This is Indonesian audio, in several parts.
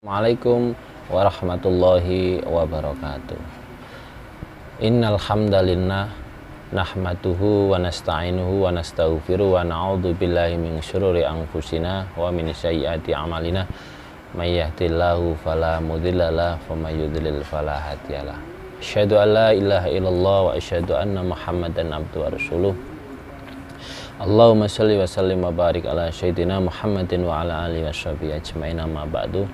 Assalamualaikum warahmatullahi wabarakatuh. Innal hamdalillah nahmaduhu wa nasta'inuhu wa nastaghfiruh wa na'udzu billahi min syururi anfusina wa min sayyiati a'malina. May yahdihillahu fala mudhillalah wa may yudhlil fala hadiyalah. Asyhadu an la ilaha illallah wa asyhadu anna Muhammadan abduhu wa rasuluh. Allahumma shalli wa sallim wa barik ala sayyidina Muhammadin wa ala alihi washabihi ajmain, amma ba'du.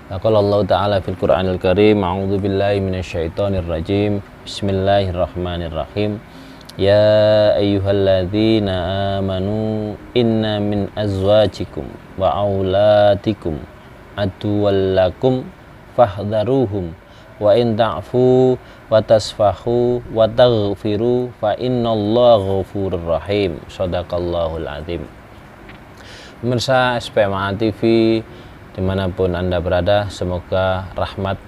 Qala Allah Ta'ala fil Qur'anil Karim, a'udzu billahi minasyaitonir rajim. Bismillahirrahmanirrahim. Ya ayyuhalladzina amanu inna min azwajikum wa auladikum aduwwal lakum fahdharuhum wa in ta'fu wa tasfahu wa taghfiru fa innallaha ghafurur rahim. Shadaqallahul azim. Pemirsa SPMA TV dimanapun Anda berada, semoga rahmat,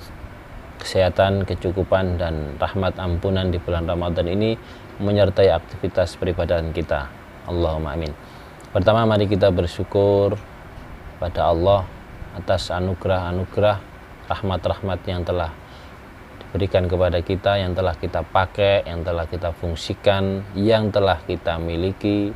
kesehatan, kecukupan, dan rahmat ampunan di bulan Ramadan ini menyertai aktivitas peribadahan kita. Allahumma amin. Pertama, mari kita bersyukur pada Allah atas anugerah-anugerah, rahmat-rahmat yang telah diberikan kepada kita, yang telah kita pakai, yang telah kita fungsikan, yang telah kita miliki,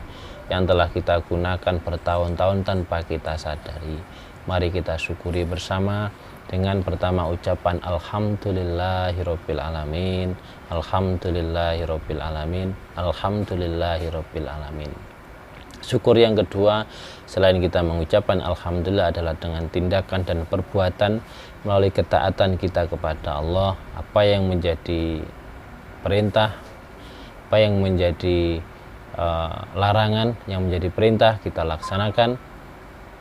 yang telah kita gunakan bertahun-tahun tanpa kita sadari. Mari kita syukuri bersama dengan pertama ucapan alhamdulillahirabbil alamin, alhamdulillahirabbil alamin, alhamdulillahirabbil alamin. Syukur yang kedua, selain kita mengucapkan alhamdulillah, adalah dengan tindakan dan perbuatan melalui ketaatan kita kepada Allah. Apa yang menjadi perintah, apa yang menjadi larangan, yang menjadi perintah kita laksanakan.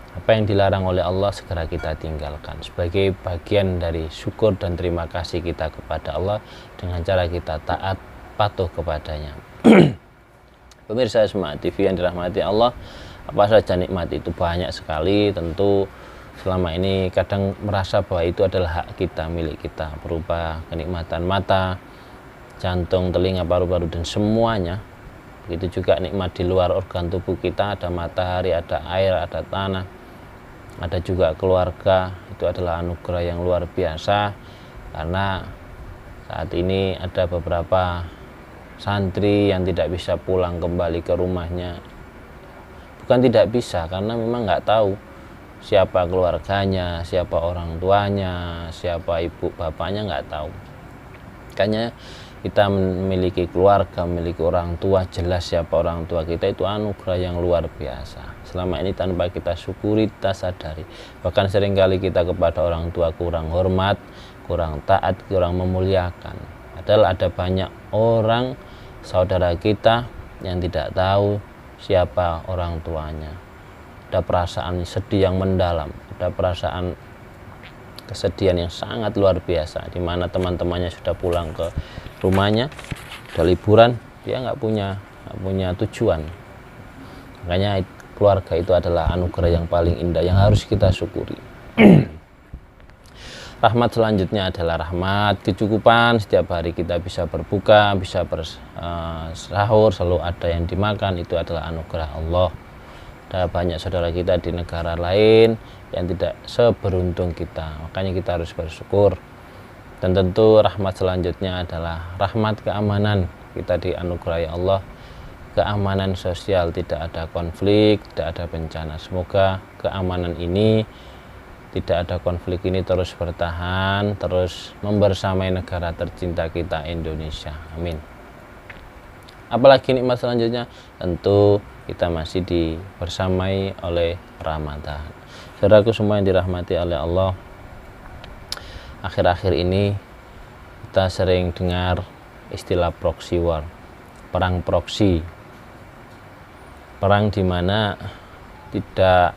Apa yang dilarang oleh Allah segera kita tinggalkan, sebagai bagian dari syukur dan terima kasih kita kepada Allah dengan cara kita taat patuh kepadanya. Pemirsa SMA TV yang dirahmati Allah, apa saja nikmat itu banyak sekali. Tentu selama ini kadang merasa bahwa itu adalah hak kita, milik kita, berupa kenikmatan mata, jantung, telinga, paru-paru, dan semuanya. Begitu juga nikmat di luar organ tubuh kita, ada matahari, ada air, ada tanah, ada juga keluarga. Itu adalah anugerah yang luar biasa, karena saat ini ada beberapa santri yang tidak bisa pulang kembali ke rumahnya. Bukan tidak bisa, karena memang nggak tahu siapa keluarganya, siapa orang tuanya, siapa ibu bapaknya, nggak tahu. Makanya kita memiliki keluarga, memiliki orang tua, jelas siapa orang tua kita, itu anugerah yang luar biasa. Selama ini tanpa kita syukuri, kita sadari. Bahkan seringkali kita kepada orang tua kurang hormat, kurang taat, kurang memuliakan. Padahal ada banyak orang, saudara kita, yang tidak tahu siapa orang tuanya. Ada perasaan sedih yang mendalam, ada perasaan kesedihan yang sangat luar biasa, di mana teman-temannya sudah pulang ke rumahnya, sudah liburan, dia nggak punya tujuan. Makanya keluarga itu adalah anugerah yang paling indah yang harus kita syukuri. Rahmat selanjutnya adalah rahmat kecukupan. Setiap hari kita bisa berbuka, bisa bersahur, selalu ada yang dimakan. Itu adalah anugerah Allah. Ada banyak saudara kita di negara lain yang tidak seberuntung kita, makanya kita harus bersyukur. Dan tentu rahmat selanjutnya adalah rahmat keamanan. Kita dianugerahi Allah keamanan sosial, tidak ada konflik, tidak ada bencana. Semoga keamanan ini, tidak ada konflik ini terus bertahan, terus membersamai negara tercinta kita, Indonesia. Amin. Apalagi nikmat selanjutnya, tentu kita masih dibersamai oleh Ramadan. Saudaraku semua yang dirahmati oleh Allah, akhir-akhir ini kita sering dengar istilah proxy war, perang proksi, perang di mana tidak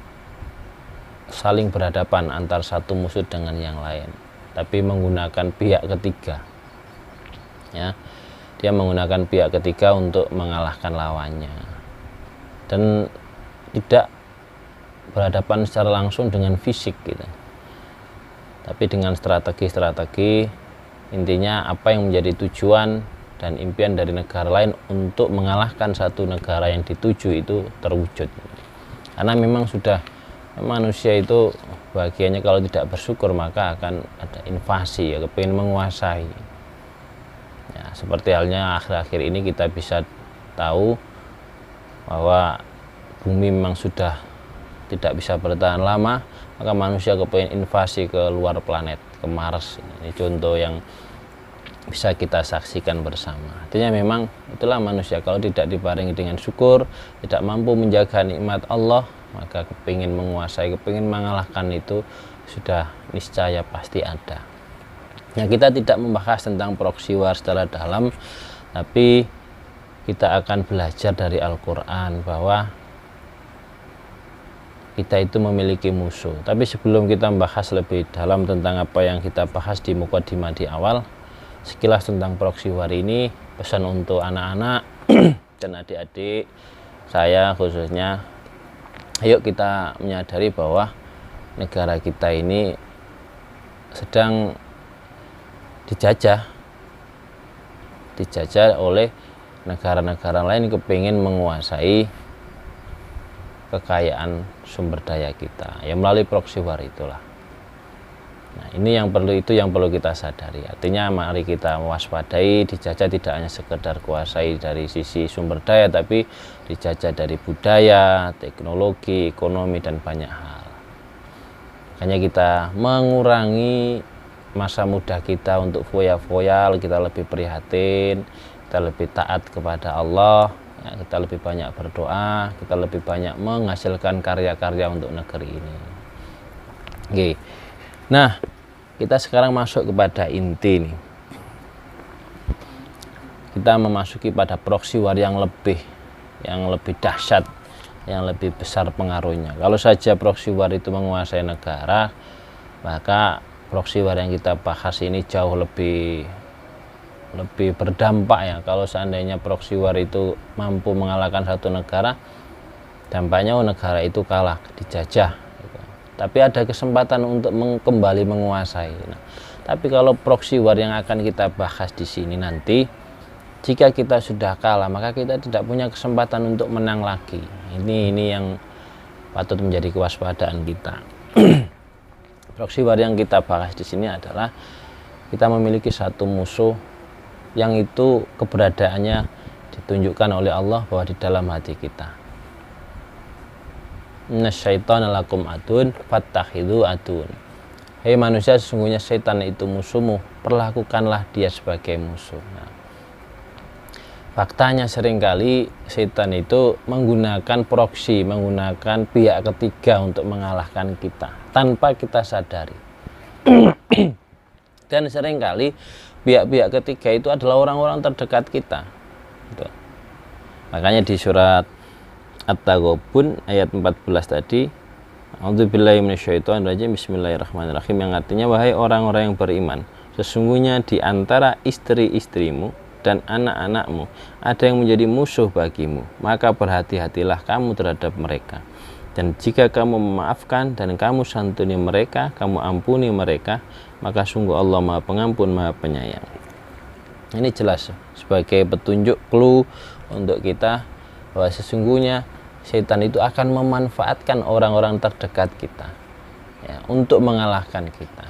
saling berhadapan antar satu musuh dengan yang lain, tapi menggunakan pihak ketiga. Ya, dia menggunakan pihak ketiga untuk mengalahkan lawannya, dan tidak berhadapan secara langsung dengan fisik gitu, tapi dengan strategi. Intinya apa yang menjadi tujuan dan impian dari negara lain untuk mengalahkan satu negara yang dituju itu terwujud. Karena memang sudah Manusia itu bagiannya kalau tidak bersyukur maka akan ada invasi, ya, kepingin menguasai. Ya, seperti halnya akhir-akhir ini kita bisa tahu bahwa bumi memang sudah tidak bisa bertahan lama, maka manusia kepingin invasi ke luar planet, ke Mars. Ini contoh yang bisa kita saksikan bersama. Artinya memang itulah manusia, kalau tidak dibarengi dengan syukur, tidak mampu menjaga nikmat Allah, maka kepingin menguasai, kepingin mengalahkan itu sudah niscaya pasti ada. Nah, kita tidak membahas tentang proxy war secara dalam, tapi kita akan belajar dari Al-Quran bahwa kita itu memiliki musuh. Tapi sebelum kita membahas lebih dalam tentang apa yang kita bahas di mukadimah di awal, sekilas tentang proxy war ini, pesan untuk anak-anak dan adik-adik saya khususnya, ayo kita menyadari bahwa negara kita ini sedang dijajah oleh negara-negara lain kepingin menguasai kekayaan sumber daya kita, ya melalui proxy war itulah. Nah, ini yang perlu kita sadari. Artinya mari kita mewaspadai, dijajah tidak hanya sekedar kuasai dari sisi sumber daya, tapi dijajah dari budaya, teknologi, ekonomi, dan banyak hal. Makanya kita mengurangi masa muda kita untuk foya-foya, kita lebih prihatin, kita lebih taat kepada Allah, ya, kita lebih banyak berdoa, kita lebih banyak menghasilkan karya-karya untuk negeri ini. Oke. Nah, kita sekarang masuk kepada inti nih. Kita memasuki pada proxy war yang lebih dahsyat, yang lebih besar pengaruhnya. Kalau saja proxy war itu menguasai negara, maka proxy war yang kita bahas ini jauh lebih berdampak, ya. Kalau seandainya proxy war itu mampu mengalahkan satu negara, dampaknya negara itu kalah, dijajah. Tapi ada kesempatan untuk kembali menguasai. Nah, tapi kalau proxy war yang akan kita bahas di sini nanti, jika kita sudah kalah, maka kita tidak punya kesempatan untuk menang lagi. Ini yang patut menjadi kewaspadaan kita. Proxy war yang kita bahas di sini adalah kita memiliki satu musuh yang itu keberadaannya ditunjukkan oleh Allah bahwa di dalam hati kita. Innasyaitan lakum adun fattakhidhu adun. Hei manusia, sesungguhnya setan itu musuhmu, perlakukanlah dia sebagai musuh. Nah, faktanya seringkali setan itu menggunakan proksi, menggunakan pihak ketiga untuk mengalahkan kita tanpa kita sadari. Dan seringkali pihak-pihak ketiga itu adalah orang-orang terdekat kita. Makanya di surat At-Taghabun ayat 14 tadi, A'udzubillahi minasyaitonirrajim, bismillahirrahmanirrahim, yang artinya, wahai orang-orang yang beriman, sesungguhnya di antara istri-istrimu dan anak-anakmu ada yang menjadi musuh bagimu, maka berhati-hatilah kamu terhadap mereka. Dan jika kamu memaafkan dan kamu santuni mereka, kamu ampuni mereka, maka sungguh Allah Maha Pengampun, Maha Penyayang. Ini jelas sebagai petunjuk, clue untuk kita bahwa sesungguhnya setan itu akan memanfaatkan orang-orang terdekat kita, ya, untuk mengalahkan kita.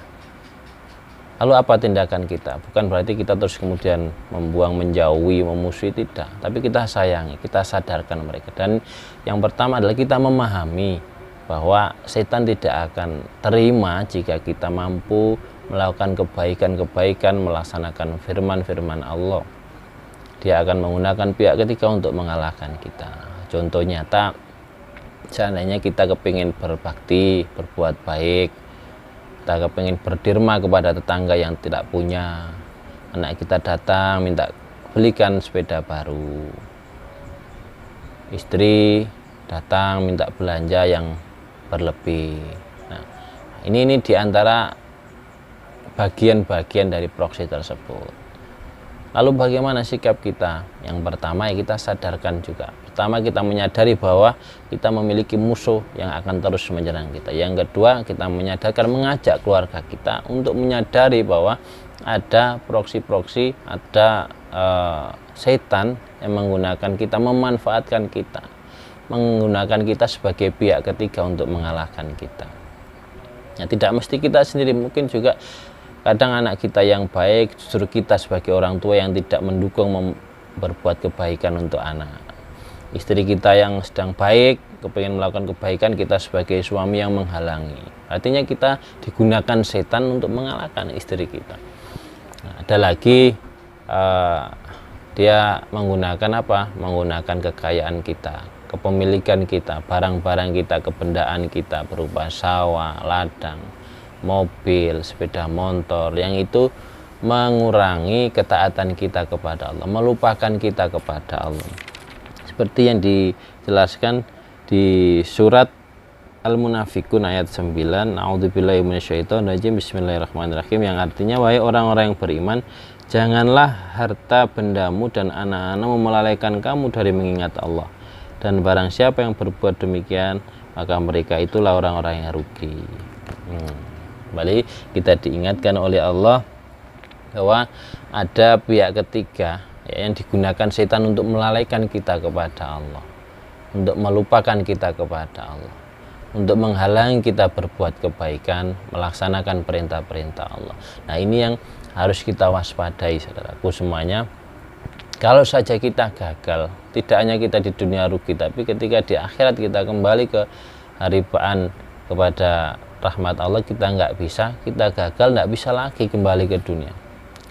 Lalu apa tindakan kita? Bukan berarti kita terus kemudian membuang, menjauhi, memusuhi, tidak. Tapi kita sayangi, kita sadarkan mereka. Dan yang pertama adalah kita memahami bahwa setan tidak akan terima jika kita mampu melakukan kebaikan-kebaikan, melaksanakan firman-firman Allah. Dia akan menggunakan pihak ketiga untuk mengalahkan kita. Contoh nyata, seandainya kita kepingin berbakti, berbuat baik, kita kepingin berdirma kepada tetangga yang tidak punya, anak kita datang minta belikan sepeda baru, istri datang minta belanja yang berlebih. Nah, ini diantara bagian-bagian dari proksi tersebut. Lalu bagaimana sikap kita? Yang pertama, ya kita sadarkan juga. Pertama, kita menyadari bahwa kita memiliki musuh yang akan terus menyerang kita. Yang kedua, kita menyadarkan, mengajak keluarga kita untuk menyadari bahwa ada proksi-proksi, ada setan yang menggunakan kita, memanfaatkan kita, menggunakan kita sebagai pihak ketiga untuk mengalahkan kita. Ya, tidak mesti kita sendiri, mungkin juga kadang anak kita yang baik, justru kita sebagai orang tua yang tidak mendukung berbuat kebaikan untuk anak. Istri kita yang sedang baik, kepengen melakukan kebaikan, kita sebagai suami yang menghalangi. Artinya kita digunakan setan untuk mengalahkan istri kita. Nah, ada lagi dia menggunakan apa? Menggunakan kekayaan kita, kepemilikan kita, barang-barang kita, kebendaan kita berupa sawah, ladang, mobil, sepeda motor, yang itu mengurangi ketaatan kita kepada Allah, melupakan kita kepada Allah. Seperti yang dijelaskan di surat Al-Munafikun ayat 9, A'udzubillahi minasyaitonirrajim, Bismillahirrahmanirrahim, yang artinya, wahai orang-orang yang beriman, janganlah harta bendamu dan anak-anakmu melalaikan kamu dari mengingat Allah. Dan barang siapa yang berbuat demikian, maka mereka itulah orang-orang yang rugi. Kembali kita diingatkan oleh Allah bahwa ada pihak ketiga yang digunakan setan untuk melalaikan kita kepada Allah, untuk melupakan kita kepada Allah, untuk menghalangi kita berbuat kebaikan, melaksanakan perintah-perintah Allah. Nah, ini yang harus kita waspadai, saudaraku semuanya. Kalau saja kita gagal, tidak hanya kita di dunia rugi, tapi ketika di akhirat kita kembali ke haribaan kepada rahmat Allah, kita nggak bisa, kita gagal, nggak bisa lagi kembali ke dunia.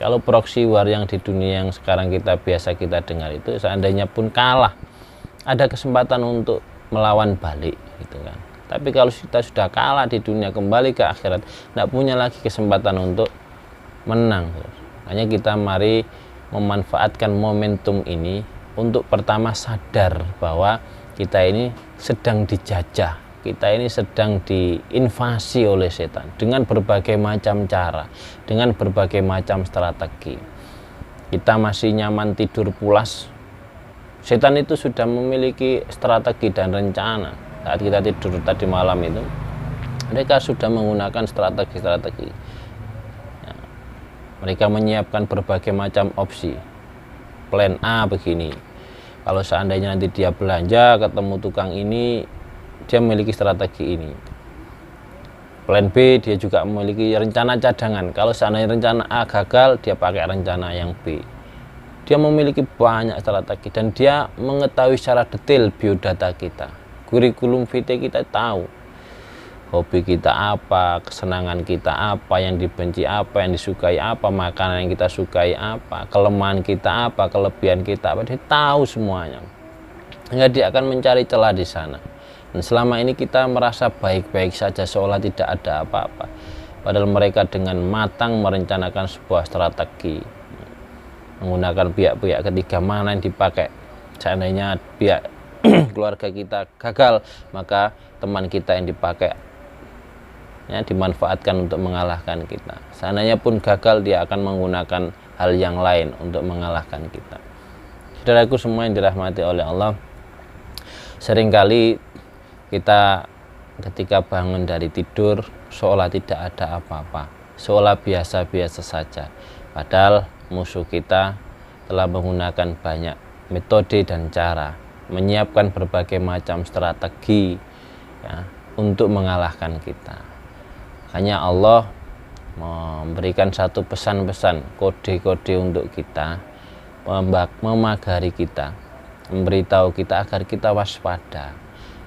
Kalau proxy war yang di dunia yang sekarang kita biasa kita dengar itu, seandainya pun kalah, ada kesempatan untuk melawan balik, gitu kan. Tapi kalau kita sudah kalah di dunia, kembali ke akhirat, tidak punya lagi kesempatan untuk menang. Hanya kita mari memanfaatkan momentum ini untuk pertama sadar bahwa kita ini sedang dijajah, kita ini sedang diinvasi oleh setan dengan berbagai macam cara, dengan berbagai macam strategi. Kita masih nyaman tidur pulas, setan itu sudah memiliki strategi dan rencana. Saat kita tidur tadi malam itu, mereka sudah menggunakan strategi-strategi. Ya, mereka menyiapkan berbagai macam opsi. Plan A begini, kalau seandainya nanti dia belanja ketemu tukang ini, dia memiliki strategi ini. Plan B, dia juga memiliki rencana cadangan. Kalau seandainya rencana A gagal, dia pakai rencana yang B. Dia memiliki banyak strategi dan dia mengetahui secara detail biodata kita, kurikulum vitae kita, tahu hobi kita apa, kesenangan kita apa, yang dibenci apa, yang disukai apa, makanan yang kita sukai apa, kelemahan kita apa, kelebihan kita apa. Dia tahu semuanya, sehingga dia akan mencari celah di sana. Dan selama ini kita merasa baik-baik saja, seolah tidak ada apa-apa, padahal mereka dengan matang merencanakan sebuah strategi, menggunakan pihak-pihak ketiga. Mana yang dipakai? Seandainya pihak keluarga kita gagal, maka teman kita yang dipakai, ya, dimanfaatkan untuk mengalahkan kita. Seandainya pun gagal, dia akan menggunakan hal yang lain untuk mengalahkan kita. Saudaraku semua yang dirahmati oleh Allah, seringkali kita ketika bangun dari tidur seolah tidak ada apa-apa, seolah biasa-biasa saja, padahal musuh kita telah menggunakan banyak metode dan cara, menyiapkan berbagai macam strategi, ya, untuk mengalahkan kita. Hanya Allah memberikan satu pesan-pesan, kode-kode untuk kita, memagari kita, memberitahu kita agar kita waspada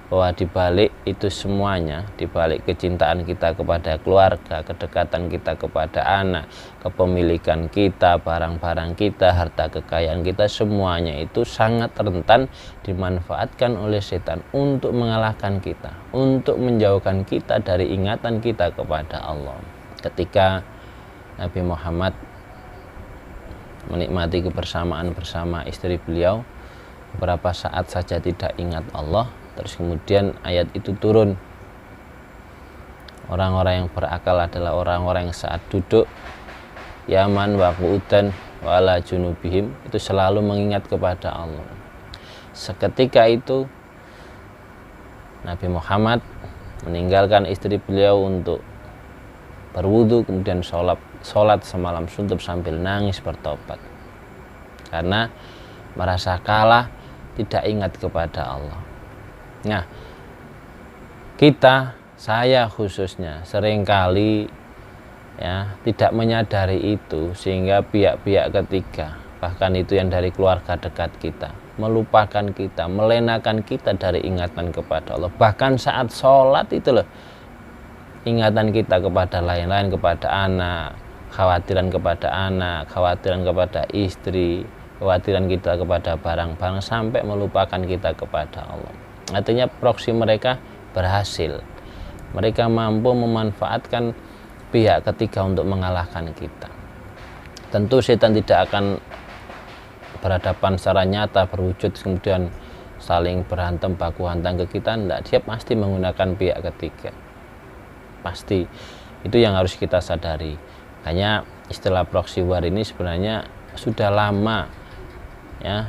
bahwa dibalik itu semuanya, dibalik kecintaan kita kepada keluarga, kedekatan kita kepada anak, kepemilikan kita, barang-barang kita, harta kekayaan kita, semuanya itu sangat rentan dimanfaatkan oleh setan untuk mengalahkan kita, untuk menjauhkan kita dari ingatan kita kepada Allah. Ketika Nabi Muhammad menikmati kebersamaan bersama istri beliau, beberapa saat saja tidak ingat Allah. Terus kemudian ayat itu turun. Orang-orang yang berakal adalah orang-orang yang saat duduk yaman wa qu'udan wa ala junubihim itu selalu mengingat kepada Allah. Seketika itu Nabi Muhammad meninggalkan istri beliau untuk berwudu, kemudian sholat semalam suntuk sambil nangis bertobat karena merasa kalah, tidak ingat kepada Allah. Nah, kita, saya khususnya seringkali ya tidak menyadari itu, sehingga pihak-pihak ketiga, bahkan itu yang dari keluarga dekat kita, melupakan kita, melenakan kita dari ingatan kepada Allah. Bahkan saat sholat itu loh, ingatan kita kepada lain-lain, kepada anak, khawatiran kepada anak, khawatiran kepada istri, khawatiran kita kepada barang-barang, sampai melupakan kita kepada Allah. Artinya proksi mereka berhasil. Mereka mampu memanfaatkan pihak ketiga untuk mengalahkan kita. Tentu setan tidak akan berhadapan secara nyata, berwujud kemudian saling berantem baku hantam ke kita, enggak. Dia pasti menggunakan pihak ketiga, pasti. Itu yang harus kita sadari. Hanya istilah proxy war ini sebenarnya sudah lama ya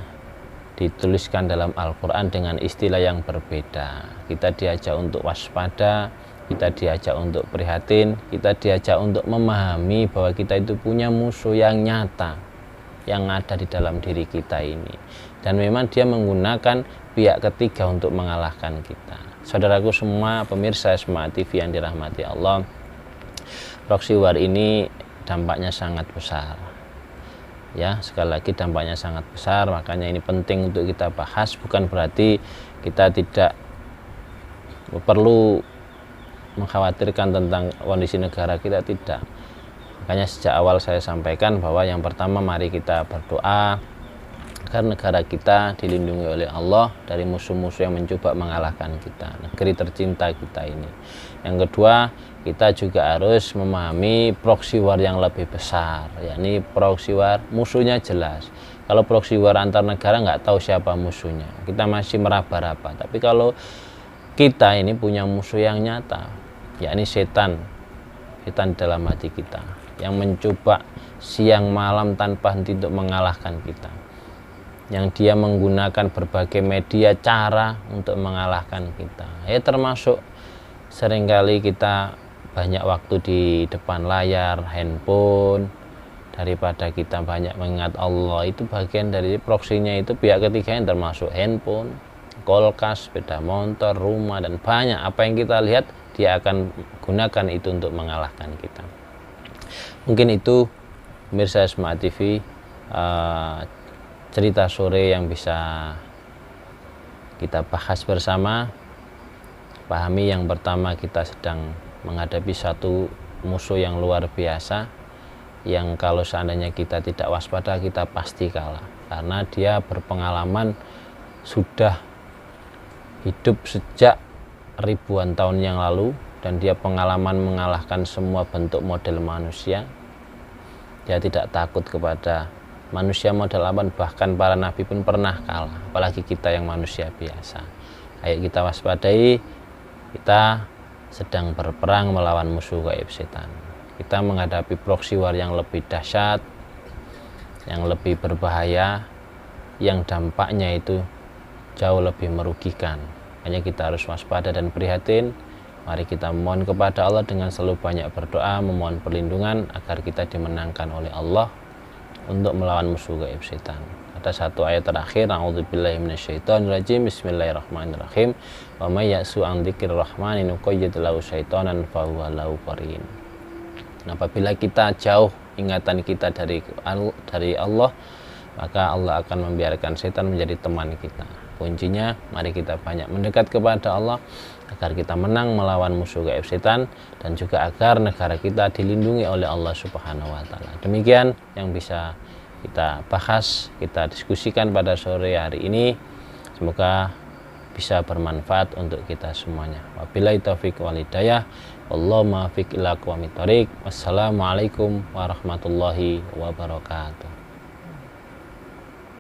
dituliskan dalam Al-Quran dengan istilah yang berbeda. Kita diajak untuk waspada, kita diajak untuk prihatin, kita diajak untuk memahami bahwa kita itu punya musuh yang nyata yang ada di dalam diri kita ini, dan memang dia menggunakan pihak ketiga untuk mengalahkan kita. Saudaraku semua, pemirsa Smart TV yang dirahmati Allah, proxy war ini dampaknya sangat besar. Ya, sekali lagi dampaknya sangat besar, makanya ini penting untuk kita bahas. Bukan berarti kita tidak perlu mengkhawatirkan tentang kondisi negara kita, tidak. Makanya sejak awal saya sampaikan bahwa yang pertama, mari kita berdoa agar negara kita dilindungi oleh Allah dari musuh-musuh yang mencoba mengalahkan kita, negeri tercinta kita ini. Yang kedua, kita juga harus memahami proxy war yang lebih besar, yakni proxy war musuhnya jelas. Kalau proxy war antar negara nggak tahu siapa musuhnya, kita masih meraba-raba. Tapi kalau kita ini punya musuh yang nyata, yakni setan dalam hati kita, yang mencoba siang malam tanpa henti untuk mengalahkan kita, yang dia menggunakan berbagai media cara untuk mengalahkan kita. Ya, termasuk seringkali kita banyak waktu di depan layar handphone daripada kita banyak mengingat Allah. Itu bagian dari proksinya, itu pihak ketiga yang termasuk handphone, kulkas, sepeda motor, rumah, dan banyak apa yang kita lihat dia akan gunakan itu untuk mengalahkan kita. Mungkin itu pemirsa Smart TV cerita sore yang bisa kita bahas bersama. Pahami yang pertama, kita sedang menghadapi satu musuh yang luar biasa, yang kalau seandainya kita tidak waspada, kita pasti kalah, karena dia berpengalaman, sudah hidup sejak ribuan tahun yang lalu, dan dia pengalaman mengalahkan semua bentuk model manusia. Dia tidak takut kepada manusia model apa, bahkan para nabi pun pernah kalah, apalagi kita yang manusia biasa. Ayo kita waspadai, kita sedang berperang melawan musuh gaib setan. Kita menghadapi proxy war yang lebih dahsyat, yang lebih berbahaya, yang dampaknya itu jauh lebih merugikan. Hanya kita harus waspada dan prihatin. Mari kita mohon kepada Allah dengan selalu banyak berdoa, memohon perlindungan agar kita dimenangkan oleh Allah untuk melawan musuh gaib setan. Ada satu ayat terakhir, a'udzubillahi minasyaitonirrajim, bismillahirrahmanirrahim, wa may ya'su an dzikrir rahmani nuqayyid lahu syaitonan fahuwa lahu qarin. Apabila kita jauh ingatan kita dari Allah, maka Allah akan membiarkan setan menjadi teman kita. Kuncinya, mari kita banyak mendekat kepada Allah agar kita menang melawan musuh gaib setan, dan juga agar negara kita dilindungi oleh Allah Subhanahu wa taala. Demikian yang bisa kita bahas, kita diskusikan pada sore hari ini. Semoga bisa bermanfaat untuk kita semuanya. Wabillahi taufiq wal hidayah. Wallahumma fiq ila aqwamit thoriq. Wassalamualaikum warahmatullahi wabarakatuh.